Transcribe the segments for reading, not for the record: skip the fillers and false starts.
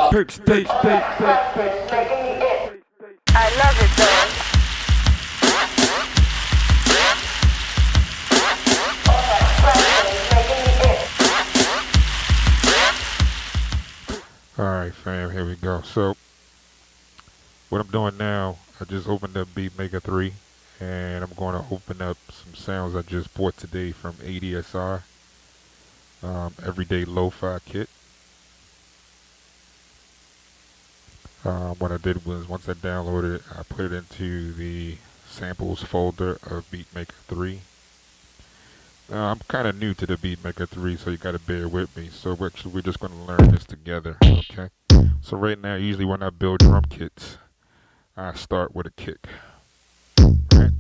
I love it though. Alright fam, here we go. So what I'm doing now, I just opened up Beatmaker 3 and I'm going to open up some sounds I just bought today from ADSR, Everyday Lo-Fi Kit. What I did was once I downloaded it, I put it into the samples folder of Beatmaker 3. I'm kind of new to the Beatmaker 3, so you got to bear with me. So we're just going to learn this together, okay? So right now, usually when I build drum kits, I start with a kick, right?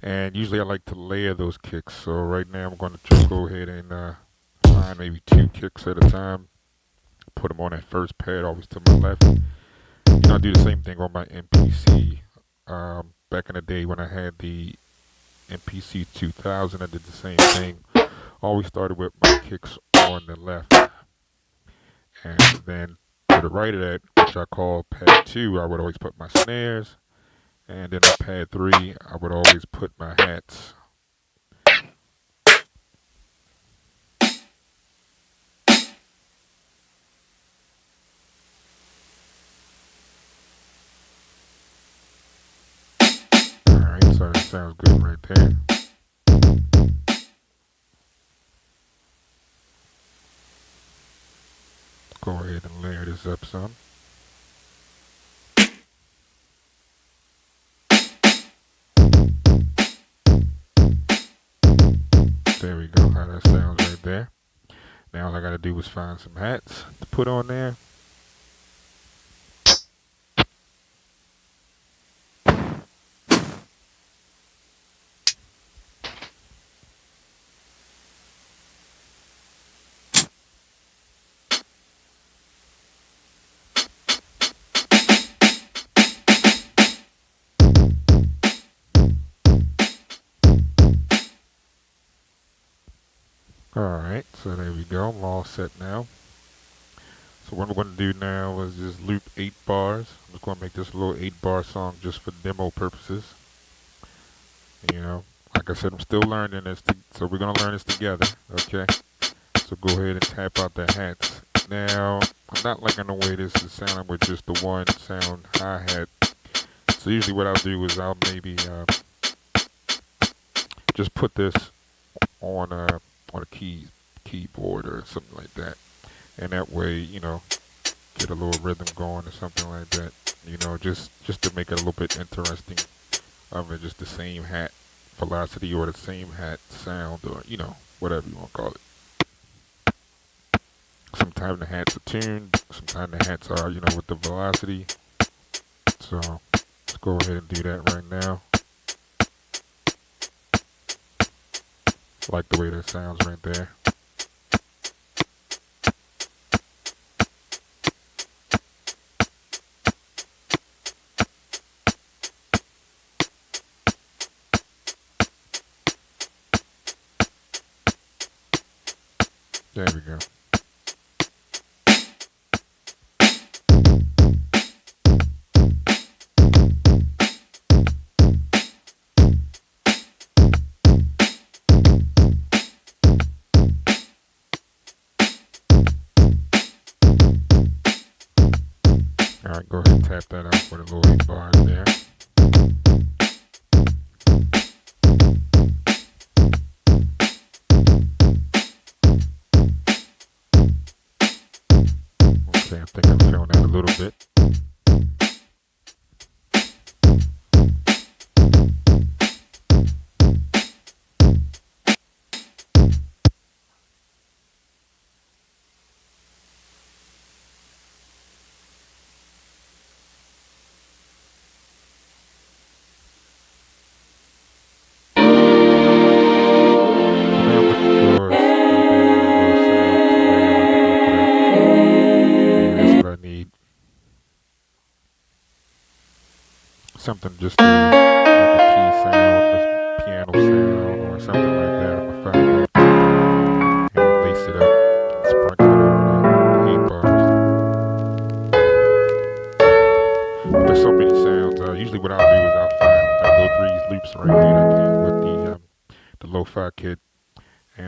And usually I like to layer those kicks. So right now I'm going to just go ahead and find maybe 2 kicks at a time. Put them on that first pad, always to my left. You know, I do the same thing on my MPC. Back in the day when I had the MPC 2000, I did the same thing. Always started with my kicks on the left. And then to the right of that, which I call pad 2, I would always put my snares. And then on pad 3, I would always put my hats. Alright, so that sounds good right there. Go ahead and layer this up some. There we go, how that sounds right there. Now all I gotta do is find some hats to put on there. Alright, so there we go, I'm all set now. So what I'm going to do now is just loop 8 bars. I'm just going to make this a little 8-bar song just for demo purposes. You know, like I said, I'm still learning this, so we're going to learn this together, okay? So go ahead and tap out the hats. Now, I'm not liking the way this is sounding with just the one sound hi-hat. So usually what I'll do is I'll maybe just put this on a keyboard or something like that, and that way, you know, get a little rhythm going or something like that, you know, just to make it a little bit interesting of it, just the same hat velocity or the same hat sound, or you know, whatever you want to call it. Sometimes the hats are tuned, sometimes the hats are, you know, with the velocity. So let's go ahead and do that right now. Like the way that sounds right there. There we go. Alright, go ahead and tap that out for the little 8 bars there. Okay, I think I'm feeling that a little bit. Something just like a key sound, a piano sound, or something like that. I'm gonna find that and lace it up, sprinkle it over the 8 bars.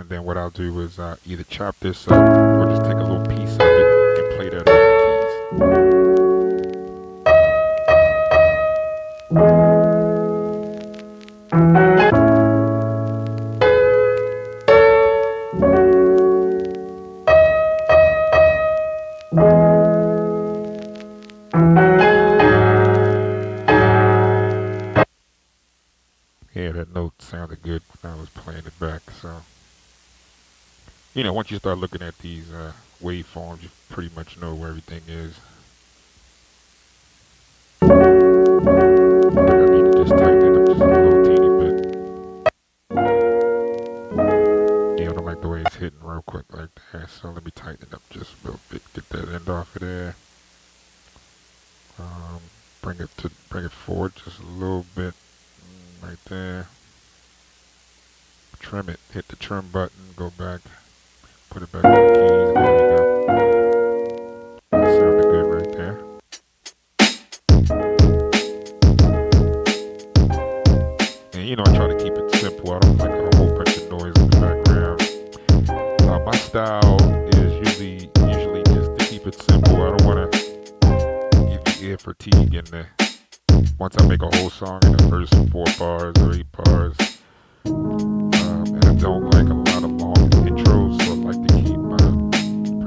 And then what I'll do is either chop this up or just take a little piece of it and play that over the keys. Yeah, that note sounded good when I was playing it back. So, you know, once you start looking at these waveforms, you pretty much know where everything is. I think I need to just tighten it up just a little teeny bit. Yeah, I don't like the way it's hitting real quick like that. So let me tighten it up just a little bit. Get that end off of there. Bring it forward just a little bit, right there. Trim it. Hit the trim button. Go back. Put it back on the keys. There we go. That sounded good right there. And you know, I try to keep it simple. I don't like a whole bunch of noise in the background. My style is usually just to keep it simple. I don't want to give you ear fatigue in there. Once I make a whole song in the first 4 bars or 8 bars, and I don't like a lot of long intros, so I like to keep my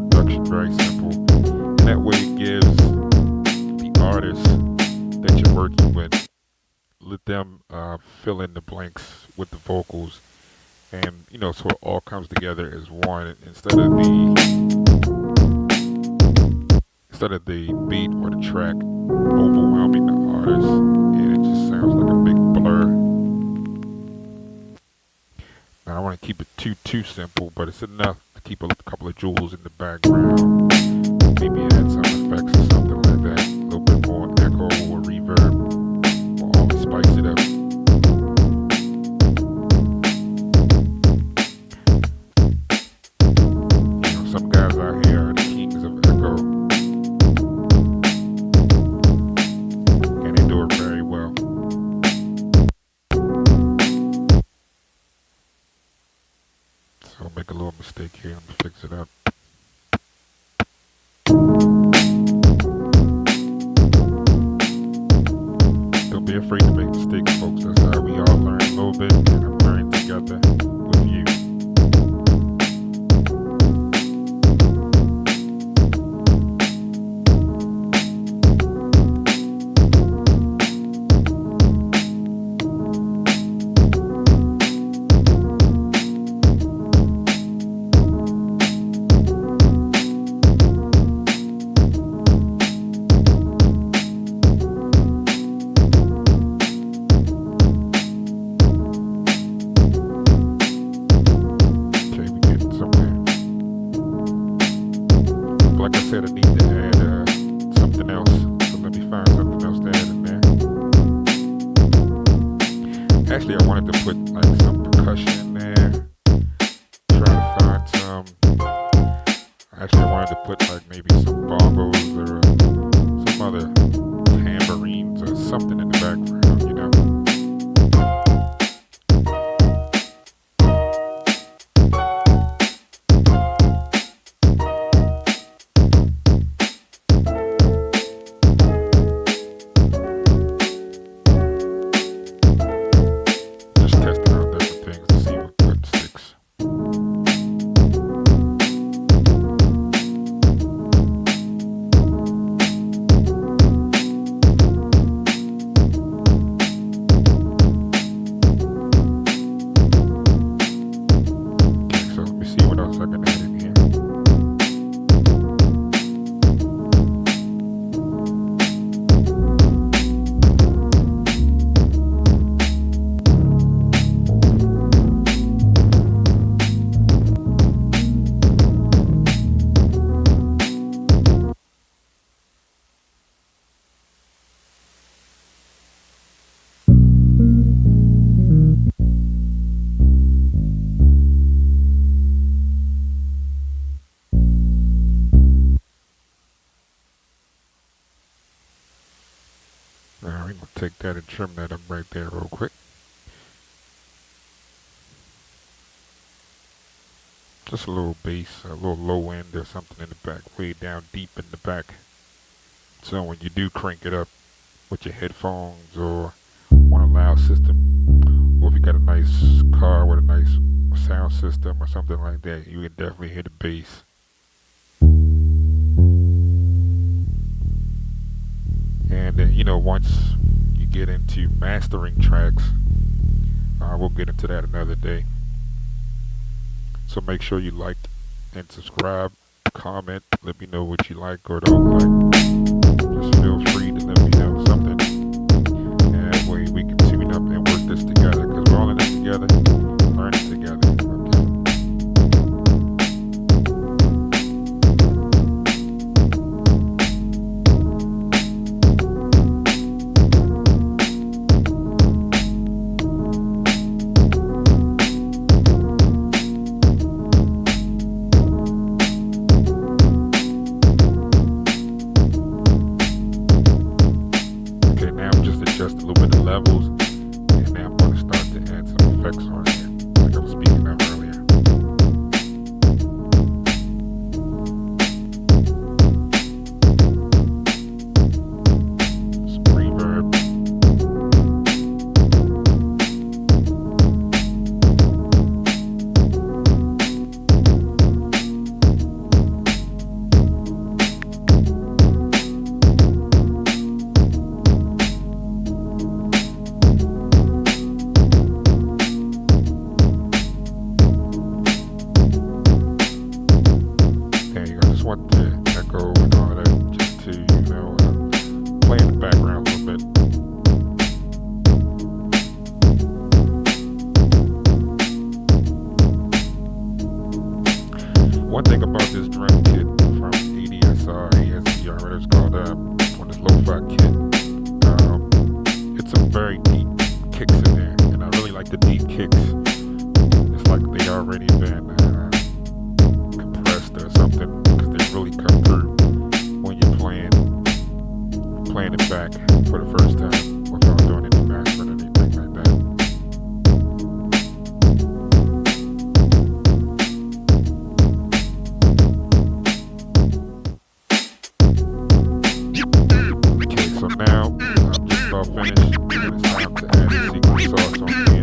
production very simple. And that way it gives the artist that you're working with, let them fill in the blanks with the vocals, and you know, so it all comes together as one instead of the beat or the track overwhelming the artist, and it just sounds like a big blur. Now, I don't want to keep it too simple, but it's enough to keep a couple of jewels in the background. Maybe add some effects or something like that. A little bit more echo or reverb, or always spice it up. You know, some guys out here are the kings of echo, and they do it very well. So I'll make a little mistake here. Let me fix it up. Don't be afraid to make mistakes, folks. That's how we all learn a little bit, and I'm learning together with you. Like I said, I need to add something else. So let me find something else to add in there. Actually, I wanted to put like some percussion in there. Try to find some. Actually, I wanted to put like maybe some bongos or some other tambourines or something in the background, you know. Alright, we'll take that and trim that up right there real quick. just a little bass, a little low end or something in the back, way down deep in the back. So when you do crank it up with your headphones or on a loud system, or if you got a nice car with a nice sound system or something like that, you can definitely hear the bass. And then, once you get into mastering tracks, we'll get into that another day. So make sure you like and subscribe, comment, let me know what you like or don't like. Just feel free to let me know something. And that way we can tune up and work this together, because we're all in this together, learning together. Just a little bit of levels, and now I'm going to start to add some effects on here, like I was speaking of earlier. Some reverb. Want the echo and all that just to, play in the background a little bit. One thing about this drum kit from ADSR, whatever it's called, on this LoFi kit, it's some very deep kicks in there, and I really like the deep kicks. It's like they already been compressed or something, because they really come through when you're playing it back for the first time without doing any mastering or anything like that. Okay, so now I'm just about finished. It's time to add the secret sauce on here.